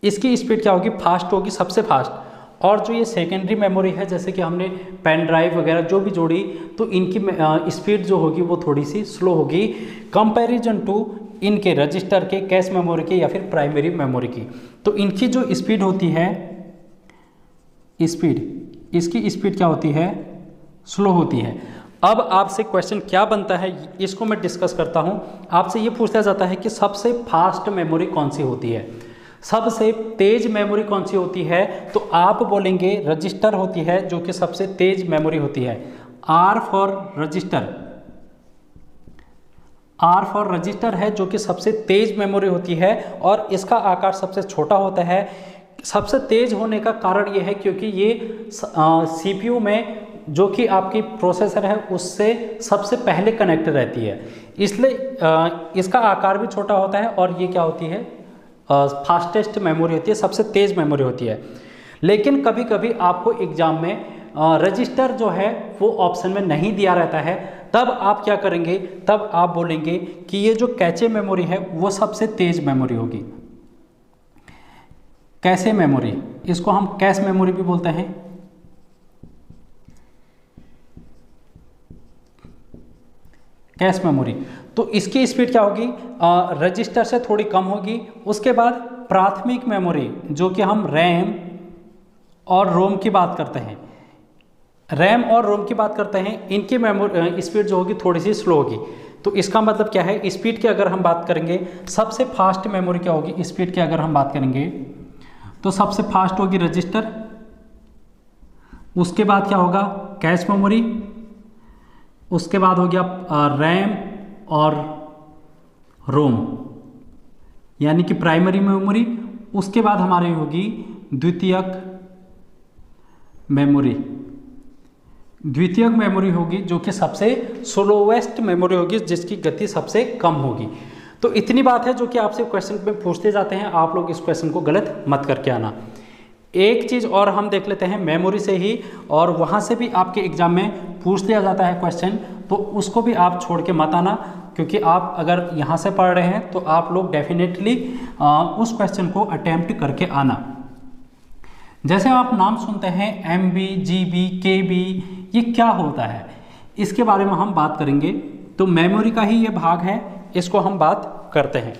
इसकी स्पीड क्या होगी, फास्ट होगी, सबसे फास्ट। और जो ये सेकेंडरी मेमोरी है, जैसे कि हमने पेन ड्राइव वगैरह जो भी जोड़ी, तो इनकी स्पीड जो होगी वो थोड़ी सी स्लो होगी कंपैरिजन टू इनके रजिस्टर के, कैश मेमोरी के या फिर प्राइमरी मेमोरी की। तो इनकी जो स्पीड होती है, स्पीड, इसकी स्पीड क्या होती है, स्लो होती है। अब आपसे क्वेश्चन क्या बनता है, इसको मैं डिस्कस करता हूँ। आपसे ये पूछा जाता है कि सबसे फास्ट मेमोरी कौन सी होती है, सबसे तेज मेमोरी कौन सी होती है, तो आप बोलेंगे रजिस्टर होती है जो कि सबसे तेज मेमोरी होती है। R for register, R for register है जो कि सबसे तेज मेमोरी होती है और इसका आकार सबसे छोटा होता है। सबसे तेज होने का कारण ये है क्योंकि ये सीपीयू में जो कि आपकी प्रोसेसर है उससे सबसे पहले कनेक्ट रहती है, इसलिए इसका आकार भी छोटा होता है और ये क्या होती है, फास्टेस्ट मेमोरी होती है, सबसे तेज मेमोरी होती है। लेकिन कभी कभी आपको एग्जाम में रजिस्टर जो है वो ऑप्शन में नहीं दिया रहता है, तब आप क्या करेंगे, तब आप बोलेंगे कि ये जो कैचे मेमोरी है वो सबसे तेज मेमोरी होगी। कैसे मेमोरी, इसको हम कैश मेमोरी भी बोलते हैं। कैश मेमोरी, तो इसकी स्पीड क्या होगी, रजिस्टर से थोड़ी कम होगी। उसके बाद प्राथमिक मेमोरी जो कि हम रैम और रोम की बात करते हैं, रैम और रोम की बात करते हैं, इनकी मेमोरी स्पीड जो होगी थोड़ी सी स्लो होगी। तो इसका मतलब क्या है, स्पीड की अगर हम बात करेंगे, सबसे फास्ट मेमोरी क्या होगी, स्पीड की अगर हम बात करेंगे तो सबसे फास्ट होगी रजिस्टर। उसके बाद क्या होगा, कैश मेमोरी। उसके बाद हो गया रैम और रोम यानी कि प्राइमरी मेमोरी। उसके बाद हमारी होगी द्वितीयक मेमोरी, द्वितीयक मेमोरी होगी जो कि सबसे स्लोवेस्ट मेमोरी होगी, जिसकी गति सबसे कम होगी। तो इतनी बात है जो कि आपसे क्वेश्चन में पूछते जाते हैं, आप लोग इस क्वेश्चन को गलत मत करके आना। एक चीज़ और हम देख लेते हैं मेमोरी से ही, और वहाँ से भी आपके एग्जाम में पूछ लिया जाता है क्वेश्चन, तो उसको भी आप छोड़ के मत आना, क्योंकि आप अगर यहाँ से पढ़ रहे हैं तो आप लोग डेफिनेटली उस क्वेश्चन को अटेम्प्ट करके आना। जैसे आप नाम सुनते हैं MB, GB, KB, ये क्या होता है, इसके बारे में हम बात करेंगे। तो मेमोरी का ही ये भाग है, इसको हम बात करते हैं।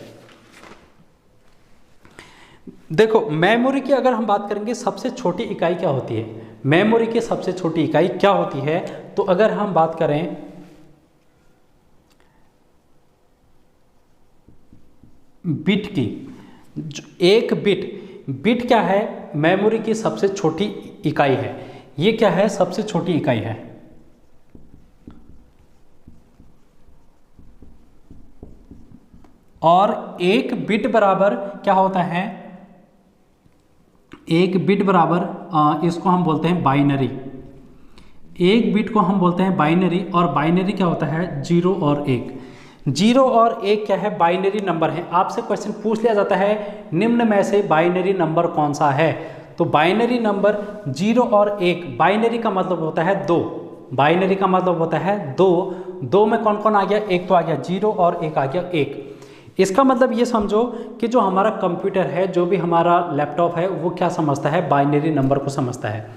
देखो मेमोरी की अगर हम बात करेंगे, सबसे छोटी इकाई क्या होती है, मेमोरी की सबसे छोटी इकाई क्या होती है, तो अगर हम बात करें बिट की, एक बिट क्या है, मेमोरी की सबसे छोटी इकाई है। ये क्या है, सबसे छोटी इकाई है। और एक बिट बराबर क्या होता है, एक बिट बराबर इसको हम बोलते हैं बाइनरी। एक बिट को हम बोलते हैं बाइनरी, और बाइनरी क्या होता है, 0 और 1। 0 और 1 क्या है, बाइनरी नंबर है। आपसे क्वेश्चन पूछ लिया जाता है निम्न में से बाइनरी नंबर कौन सा है, तो बाइनरी नंबर 0 और 1, बाइनरी का मतलब होता है 2, बाइनरी का मतलब होता है 2 में कौन कौन आ गया, एक तो आ गया 0 और एक आ गया 1। इसका मतलब ये समझो कि जो हमारा कंप्यूटर है, जो भी हमारा लैपटॉप है, वो क्या समझता है, बाइनरी नंबर को समझता है।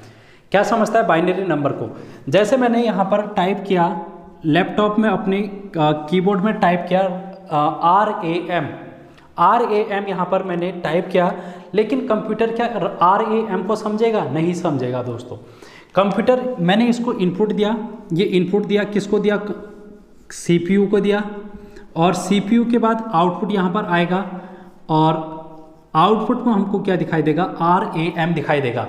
क्या समझता है, बाइनरी नंबर को। जैसे मैंने यहाँ पर टाइप किया, लैपटॉप में अपने कीबोर्ड में टाइप किया RAM यहाँ पर मैंने टाइप किया, लेकिन कंप्यूटर क्या RAM को समझेगा, नहीं समझेगा दोस्तों। कंप्यूटर, मैंने इसको इनपुट दिया, ये इनपुट दिया, किसको दिया, CPU को दिया, और CPU के बाद आउटपुट यहाँ पर आएगा, और आउटपुट में हमको क्या दिखाई देगा, RAM दिखाई देगा।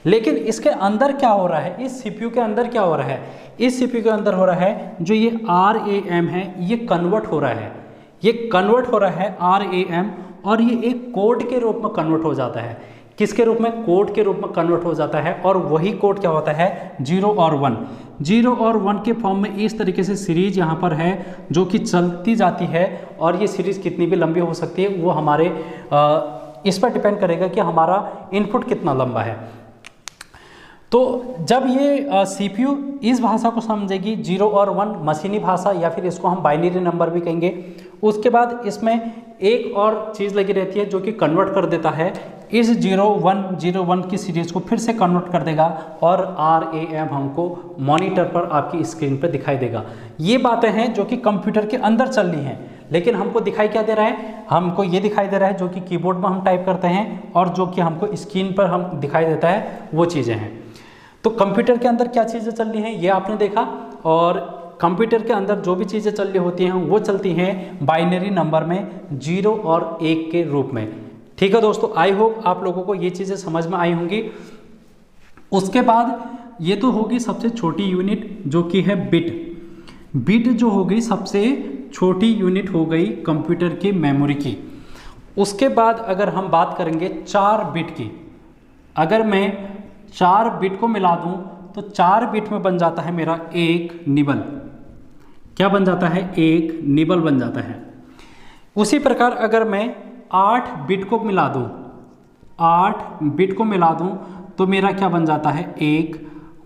लेकिन इसके अंदर क्या हो रहा है, इस CPU के अंदर क्या हो रहा है, इस CPU के अंदर हो रहा है जो ये RAM है, ये कन्वर्ट हो रहा है, ये कन्वर्ट हो रहा है RAM, और ये एक कोड के रूप में कन्वर्ट हो जाता है। किसके रूप में, कोड के रूप में कन्वर्ट हो जाता है। और वही कोड क्या होता है, 0 और 1, 0 और 1 के फॉर्म में इस तरीके से सीरीज यहाँ पर है जो कि चलती जाती है, और ये सीरीज कितनी भी लंबी हो सकती है, वो हमारे इस पर डिपेंड करेगा कि हमारा इनपुट कितना लंबा है। तो जब ये CPU इस भाषा को समझेगी 0 और 1 मशीनी भाषा, या फिर इसको हम बाइनरी नंबर भी कहेंगे, उसके बाद इसमें एक और चीज़ लगी रहती है जो कि कन्वर्ट कर देता है इस 0101 की सीरीज़ को फिर से कन्वर्ट कर देगा और RAM हमको मॉनिटर पर आपकी स्क्रीन पर दिखाई देगा। ये बातें हैं जो कि कंप्यूटर के अंदर चल रही हैं, लेकिन हमको दिखाई क्या दे रहा है, हमको ये दिखाई दे रहा है जो कि कीबोर्ड में हम टाइप करते हैं और जो कि हमको स्क्रीन पर हम दिखाई देता है वो चीज़ें हैं। तो कंप्यूटर के अंदर क्या चीज़ें चल रही हैं ये आपने देखा, और कंप्यूटर के अंदर जो भी चीज़ें चल रही होती हैं वो चलती हैं बाइनरी नंबर में 0 और 1 के रूप में। ठीक है दोस्तों, आई होप आप लोगों को ये चीज़ें समझ में आई होंगी। उसके बाद ये तो होगी सबसे छोटी यूनिट जो कि है बिट। बिट जो हो गई सबसे छोटी यूनिट हो गई कंप्यूटर की मेमोरी की। उसके बाद अगर हम बात करेंगे 4 बिट की, अगर मैं 4 बिट को मिला दूं तो 4 बिट में बन जाता है मेरा एक निबल। क्या बन जाता है, एक निबल बन जाता है। उसी प्रकार अगर मैं 8 बिट को मिला दूं, 8 बिट को मिला दूं तो मेरा क्या बन जाता है, एक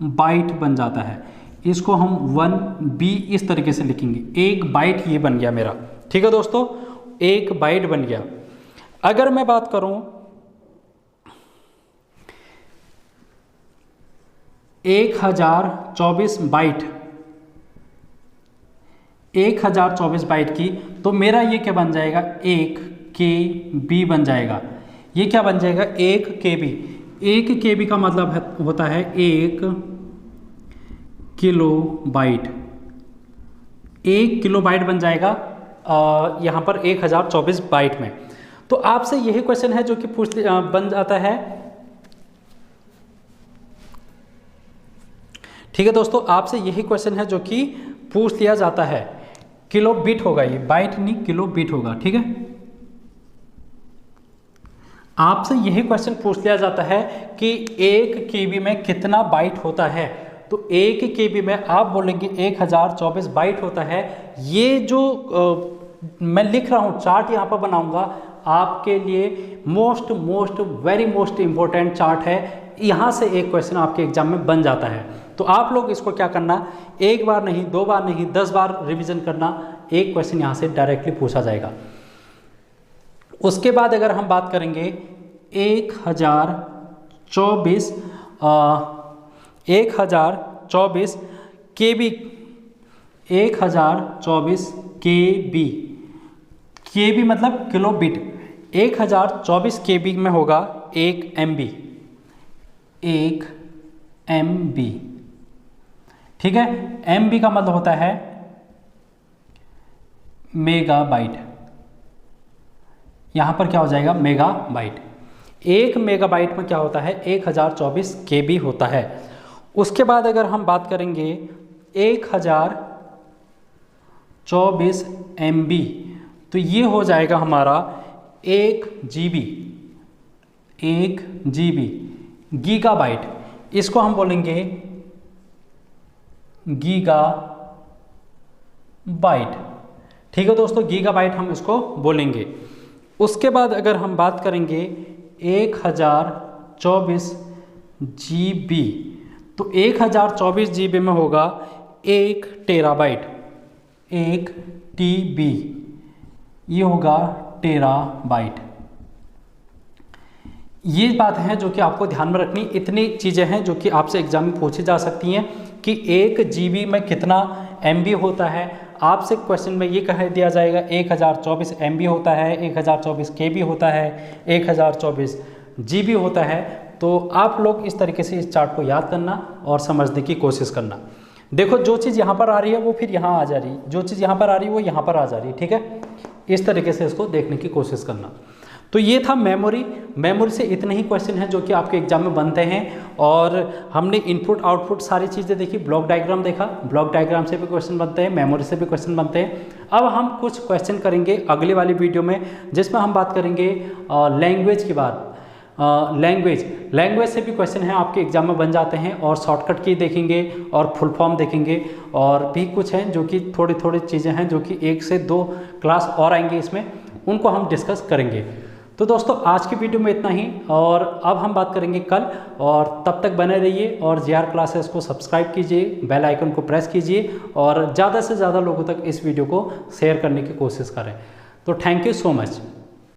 बाइट बन जाता है। इसको हम 1B इस तरीके से लिखेंगे, एक बाइट ये बन गया मेरा। ठीक है दोस्तों, एक बाइट बन गया। अगर मैं बात करूं 1024 बाइट, 1024 बाइट की, तो मेरा ये क्या बन जाएगा, 1 KB बन जाएगा। ये क्या बन जाएगा, 1 KB। 1 KB का मतलब होता है 1 किलो बाइट। 1 किलो बाइट बन जाएगा यहाँ पर 1024 बाइट में। तो आपसे यही क्वेश्चन है जो कि बन जाता है। ठीक है दोस्तों, आपसे यही क्वेश्चन है जो कि पूछ लिया जाता है। किलो बिट होगा, ये बाइट नहीं किलो बिट होगा। ठीक है, आपसे यही क्वेश्चन पूछ लिया जाता है कि 1 KB में कितना बाइट होता है। तो 1 KB में आप बोलेंगे 1024 बाइट होता है। ये जो मैं लिख रहा हूँ चार्ट यहाँ पर बनाऊंगा आपके लिए most very most important chart है। यहाँ से एक क्वेश्चन आपके एग्जाम में बन जाता है। तो आप लोग इसको क्या करना, एक बार नहीं, 2 बार नहीं, 10 बार रिवीजन करना, एक क्वेश्चन यहाँ से डायरेक्टली पूछा जाएगा। उसके बाद अगर हम बात करेंगे 1024 KB, 1024 KB, KB मतलब किलो बिट। 1024 KB में होगा 1 MB, 1 MB। ठीक है, MB का मतलब होता है मेगाबाइट। यहाँ पर क्या हो जाएगा, मेगाबाइट। 1 मेगाबाइट में क्या होता है, 1024 KB होता है। उसके बाद अगर हम बात करेंगे 1024 MB, तो ये हो जाएगा हमारा 1 GB, 1 GB। गीगाबाइट, इसको हम बोलेंगे गीगाबाइट। ठीक है दोस्तों, गीगाबाइट हम इसको बोलेंगे। उसके बाद अगर हम बात करेंगे 1024 GB, तो 1024 GB में होगा 1 टेराबाइट, 1 TB, ये होगा टेराबाइट। ये बात है जो कि आपको ध्यान में रखनी। इतनी चीज़ें हैं जो कि आपसे एग्जाम में पूछी जा सकती हैं कि 1 GB में कितना MB होता है। आपसे क्वेश्चन में ये कह दिया जाएगा 1024 MB होता है, 1024 KB होता है, 1024 GB होता है। तो आप लोग इस तरीके से इस चार्ट को याद करना और समझने की कोशिश करना। देखो, जो चीज़ यहाँ पर आ रही है वो फिर यहाँ आ जा रही है, जो चीज़ यहाँ पर आ रही है वो यहाँ पर आ जा रही है। ठीक है, इस तरीके से इसको देखने की कोशिश करना। तो ये था मेमोरी। मेमोरी से इतने ही क्वेश्चन हैं जो कि आपके एग्जाम में बनते हैं। और हमने इनपुट आउटपुट सारी चीज़ें देखी, ब्लॉक डायग्राम देखा, ब्लॉक डायग्राम से भी क्वेश्चन बनते हैं, मेमोरी से भी क्वेश्चन बनते हैं। अब हम कुछ क्वेश्चन करेंगे अगली वाली वीडियो में, जिसमें हम बात करेंगे लैंग्वेज की बात। लैंग्वेज से भी क्वेश्चन हैं आपके एग्जाम में बन जाते हैं, और शॉर्टकट की देखेंगे और फुल फॉर्म देखेंगे, और भी कुछ हैं जो कि थोड़ी चीज़ें हैं जो कि 1 से 2 क्लास और आएंगे इसमें, उनको हम डिस्कस करेंगे। तो दोस्तों आज की वीडियो में इतना ही, और अब हम बात करेंगे कल, और तब तक बने रहिए और JR क्लासेस को सब्सक्राइब कीजिए, बेल आइकन को प्रेस कीजिए और ज़्यादा से ज़्यादा लोगों तक इस वीडियो को शेयर करने की कोशिश करें। तो थैंक यू सो मच।